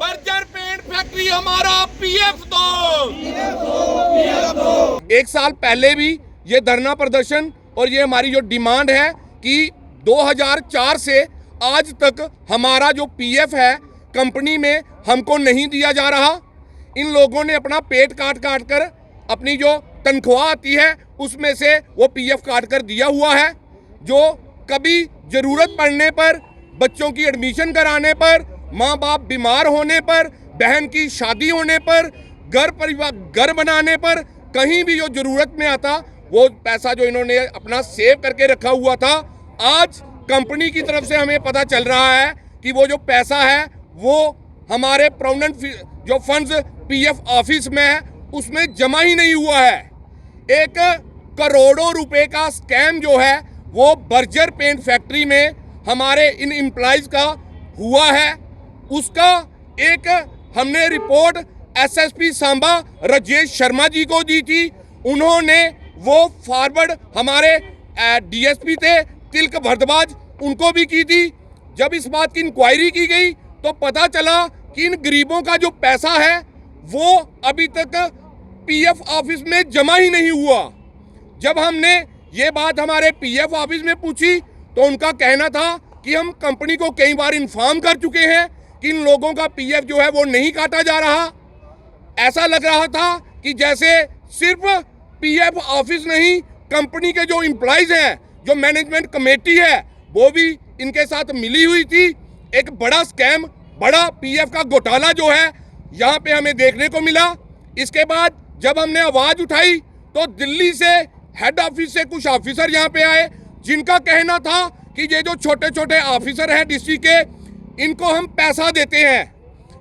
Berger paint factory हमारा PF दो। एक साल पहले भी ये धरना प्रदर्शन और ये हमारी जो डिमांड है कि 2004 से आज तक हमारा जो पीएफ है कंपनी में हमको नहीं दिया जा रहा। इन लोगों ने अपना पेट काट काट कर अपनी जो तनख्वाह आती है उसमें से वो पीएफ काट कर दिया हुआ है। जो कभी ज़रूरत पड़ने पर, बच्चों की एडमिशन कराने पर, माँ बाप बीमार होने पर, बहन की शादी होने पर, घर बनाने पर, कहीं भी जो ज़रूरत में आता वो पैसा जो इन्होंने अपना सेव करके रखा हुआ था, आज कंपनी की तरफ से हमें पता चल रहा है कि वो जो पैसा है वो हमारे प्रोविडेंट जो फंड्स पीएफ ऑफिस में है उसमें जमा ही नहीं हुआ है। एक करोड़ों रुपए का स्कैम जो है वो बर्जर पेंट फैक्ट्री में हमारे इन एम्प्लॉइज का हुआ है। उसका एक हमने रिपोर्ट एसएसपी सांबा राजेश शर्मा जी को दी थी। उन्होंने वो फॉरवर्ड हमारे डीएसपी थे तिलक भारद्वाज, उनको भी की थी। जब इस बात की इंक्वायरी की गई तो पता चला कि इन गरीबों का जो पैसा है वो अभी तक पीएफ ऑफिस में जमा ही नहीं हुआ। जब हमने ये बात हमारे पीएफ ऑफिस में पूछी तो उनका कहना था कि हम कंपनी को कई बार इन्फॉर्म कर चुके हैं कि इन लोगों का पीएफ जो है वो नहीं काटा जा रहा। ऐसा लग रहा था कि जैसे सिर्फ पीएफ ऑफिस नहीं, कंपनी के जो एम्प्लॉइज हैं, जो मैनेजमेंट कमेटी है, वो भी इनके साथ मिली हुई थी। एक बड़ा स्कैम, बड़ा पीएफ का घोटाला जो है यहाँ पे हमें देखने को मिला। इसके बाद जब हमने आवाज़ उठाई तो दिल्ली से हेड ऑफिस से कुछ ऑफिसर यहाँ पे आए, जिनका कहना था कि ये जो छोटे छोटे ऑफिसर हैं डिस्ट्रिक्ट के, इनको हम पैसा देते हैं,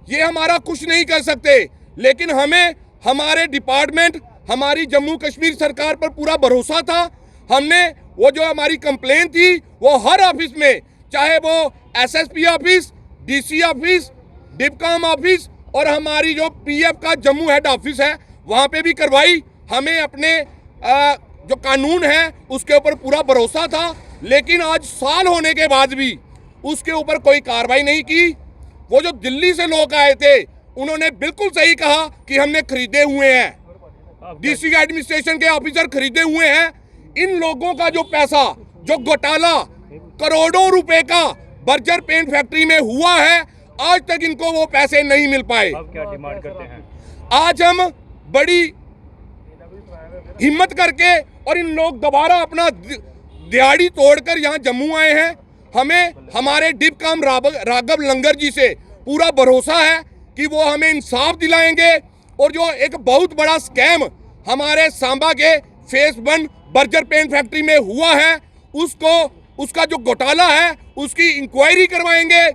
ये हमारा कुछ नहीं कर सकते। लेकिन हमें हमारे डिपार्टमेंट, हमारी जम्मू कश्मीर सरकार पर पूरा भरोसा था। हमने वो जो हमारी कंप्लेन थी वो हर ऑफिस में, चाहे वो एसएसपी ऑफिस, डीसी ऑफिस, डिपकॉम ऑफिस और हमारी जो पीएफ का जम्मू हेड ऑफिस है वहाँ पे भी करवाई। हमें अपने जो कानून है उसके ऊपर पूरा भरोसा था। लेकिन आज साल होने के बाद भी उसके ऊपर कोई कार्रवाई नहीं की। वो जो दिल्ली से लोग आए थे उन्होंने बिल्कुल सही कहा कि हमने खरीदे हुए हैं, डीसी एडमिनिस्ट्रेशन के ऑफिसर खरीदे हुए हैं। इन लोगों का जो पैसा, जो घोटाला करोड़ों रुपए का बर्जर पेंट फैक्ट्री में हुआ है, आज तक इनको वो पैसे नहीं मिल पाए। अब क्या डिमांड करते हैं? आज हम बड़ी हिम्मत करके और इन लोग दोबारा अपना दिहाड़ी तोड़कर यहाँ जम्मू आए हैं। हमें हमारे डिपकॉम राघव लंगर जी से पूरा भरोसा है कि वो हमें इंसाफ दिलाएंगे। और जो एक बहुत बड़ा स्कैम हमारे सांबा के फेस 1 बर्जर पेंट फैक्ट्री में हुआ है, उसका जो घोटाला है उसकी इंक्वायरी करवाएंगे।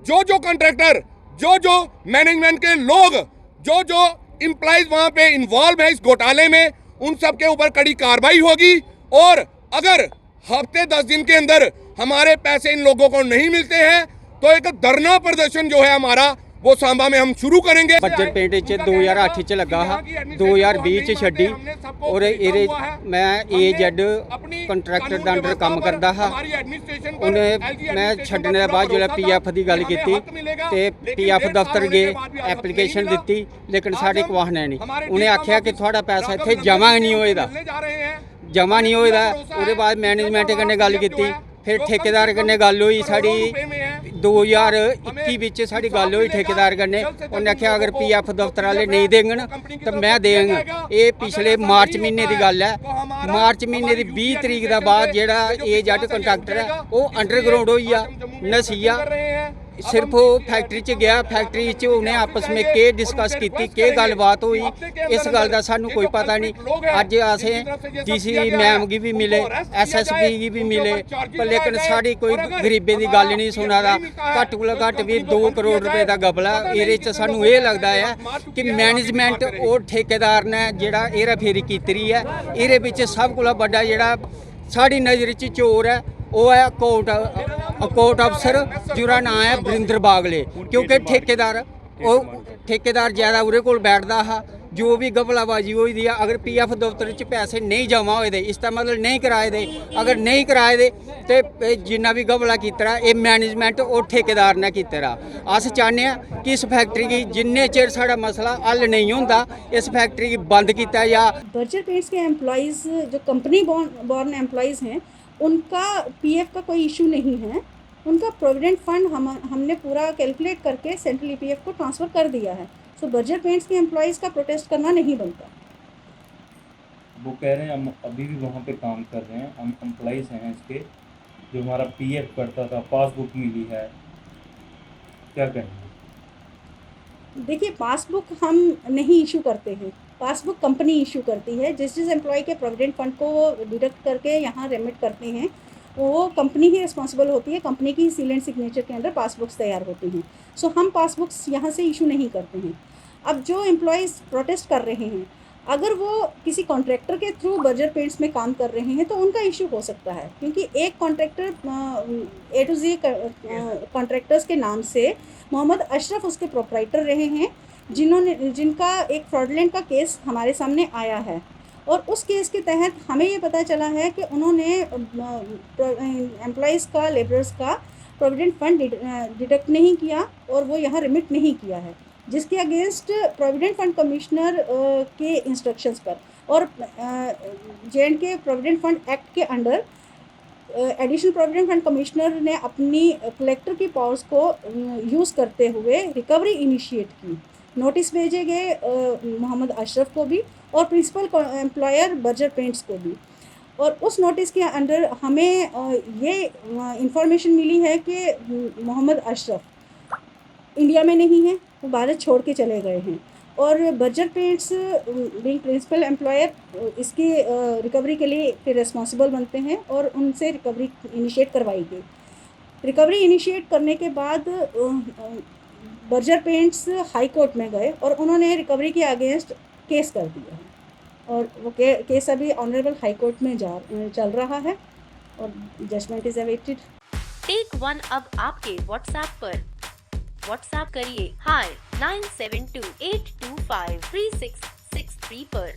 जो कॉन्ट्रैक्टर, जो मैनेजमेंट के लोग, जो एम्प्लॉइज वहाँ पे इन्वॉल्व है इस घोटाले में, उन सब के ऊपर कड़ी कार्रवाई होगी। और अगर हफ्ते 10 दिन के अंदर हमारे पैसे इन लोगों को नहीं मिलते हैं तो एक धरना प्रदर्शन जो है हमारा वो सांबा में हम शुरू करेंगे। बर्जर पेंट 2008 च लगा हा, 2020 छड्डी और ਇਹਦੇ मैं AZ ਕੰਟਰੈਕਟਰ ਦੇ ਅੰਡਰ ਕੰਮ ਕਰਦਾ ਹਾਂ। ਉਹਨੇ मैं ਛੱਡਣ ਦੇ ਬਾਅਦ ਜਿਹੜਾ PF ਦੀ ਗੱਲ ਕੀਤੀ ਤੇ PF ਦਫ਼ਤਰ ਗਏ, ਐਪਲੀਕੇਸ਼ਨ ਦਿੱਤੀ, ਲੇਕਿਨ ਸਾਡੇ ਕੋਲ ਆਹਨੇ ਨਹੀਂ। ਉਹਨੇ ਆਖਿਆ ਕਿ ਤੁਹਾਡਾ ਪੈਸਾ ਇੱਥੇ ਜਮ੍ਹਾਂ ਨਹੀਂ ਹੋਏਗਾ, ਜਮ੍ਹਾਂ ਨਹੀਂ ਹੋਏਗਾ। ਉਹਦੇ ਬਾਅਦ ਮੈਨੇਜਮੈਂਟ ਕन्नै ਗੱਲ ਕੀਤੀ, फिर ठेकेदार कन्नै गल हुई साड़ी 2021 विच साड़ी गल हुई ठेकेदार कन्नै। उन्हें आख्या अगर PF दफ्तर वाले नहीं देंगे तो मैं देंगा। ये पिछले मार्च महीने की गल है। मार्च महीने की 20 तरीक का बाद जेड़ा AZ कंट्रैक्टर है वो अंडरग्राउंड होई आ, नसीया। सिर्फ वो फैक्ट्री च गया, फैक्ट्री च उन्हें आपस में के डिस्कस की, के गलबात हुई, इस गल का सानू कोई पता नहीं। अज असें डीसी मैम गी भी मिले, SSP गी भी मिले, पर लेकिन साड़ी कोई गरीबें की गल नहीं सुना दा। घट्ट कोला घट्ट भी 2 करोड़ रुपए का गबला। ये सानू ये लगता है कि मैनेजमेंट और ठेकेदार ने जेड़ा हेरा फेरी कीती है, ये सब कोला बड़ा जेड़ा साड़ी नज़र च चोर है वो है कोर्ट अफसर जिहदा नाम है वरिंदर बागले। क्योंकि ठेकेदार ज़्यादा उहदे कोल बैठदा हा, जो भी गफलाबाजी हुई दी है, अगर पीएफ दफ्तर च पैसे नहीं जमा होए दे, इसका मतलब नहीं कराए दे, अगर नहीं कराए दे ते जिन्ना भी गफला कीता ये मैनेजमेंट और ठेकेदार ने कीता। अस चाहते हैं कि इस फैक्ट्री की जिन्ने चिर साड़ा मसला हल नहीं होंदा इस फैक्ट्री की बंद किया जा। बर्जर पेंट्स के एम्प्लॉयज़ जो कंपनी बॉर्न एम्प्लॉयज़ हैं उनका पीएफ का कोई इशू नहीं है। उनका प्रोविडेंट फंड हमने पूरा कैलकुलेट करके सेंट्रल ईपीएफ को ट्रांसफ़र कर दिया है। सो बर्जर पेंट्स के एम्प्लॉयज़ का प्रोटेस्ट करना नहीं बनता। वो कह रहे हैं हम अभी भी वहाँ पे काम कर रहे हैं, हम एम्प्लॉइज़ हैं इसके, जो हमारा पीएफ करता था, पासबुक मिली है, क्या कहें? देखिए, पासबुक हम नहीं इशू करते हैं, पासबुक कंपनी इशू करती है। जिस एम्प्लॉय के प्रोविडेंट फंड को डिडक्ट करके यहाँ रेमिट करते हैं वो कंपनी ही रिस्पॉन्सिबल होती है, कंपनी की सील एंड सिग्नेचर के अंदर पासबुक्स तैयार होती हैं। सो हम पासबुक्स यहाँ से इशू नहीं करते हैं। अब जो एम्प्लॉयज़ प्रोटेस्ट कर रहे हैं, अगर वो किसी कॉन्ट्रैक्टर के थ्रू बर्जर पेंट्स में काम कर रहे हैं तो उनका इशू हो सकता है, क्योंकि एक contractor A to Z contractors के नाम से मोहम्मद अशरफ उसके प्रोप्राइटर रहे हैं, जिनका एक फ्रॉडलेंट का केस हमारे सामने आया है। और उस केस के तहत हमें ये पता चला है कि उन्होंने एम्प्लॉयज़ का, लेबरर्स का प्रोविडेंट फंड डिडक्ट नहीं किया और वो यहाँ रिमिट नहीं किया है, जिसके अगेंस्ट प्रोविडेंट फंड कमिश्नर के इंस्ट्रक्शंस पर और J&K प्रोविडेंट फंड एक्ट के under additional provident fund commissioner ने अपनी कलेक्टर की पावर्स को यूज़ करते हुए रिकवरी इनिशिएट की। नोटिस भेजे गए मोहम्मद अशरफ को भी और प्रिंसिपल एम्प्लॉयर बर्जर पेंट्स को भी। और उस नोटिस के अंडर हमें ये इंफॉर्मेशन मिली है कि मोहम्मद अशरफ इंडिया में नहीं है, वो भारत छोड़ के चले गए हैं और Berger paints being principal employer इसकी रिकवरी के लिए रिस्पॉन्सिबल बनते हैं और उनसे रिकवरी इनिशिएट करवाई गई। रिकवरी इनिशिएट करने के बाद बर्जर पेंट्स हाई कोर्ट में गए और उन्होंने रिकवरी के अगेंस्ट केस कर दिया है और वो केस अभी ऑनरेबल हाई कोर्ट में चल रहा है और judgement is awaited. Take one अब आपके व्हाट्सएप पर। व्हाट्सएप करिए हाय 9728253663 पर।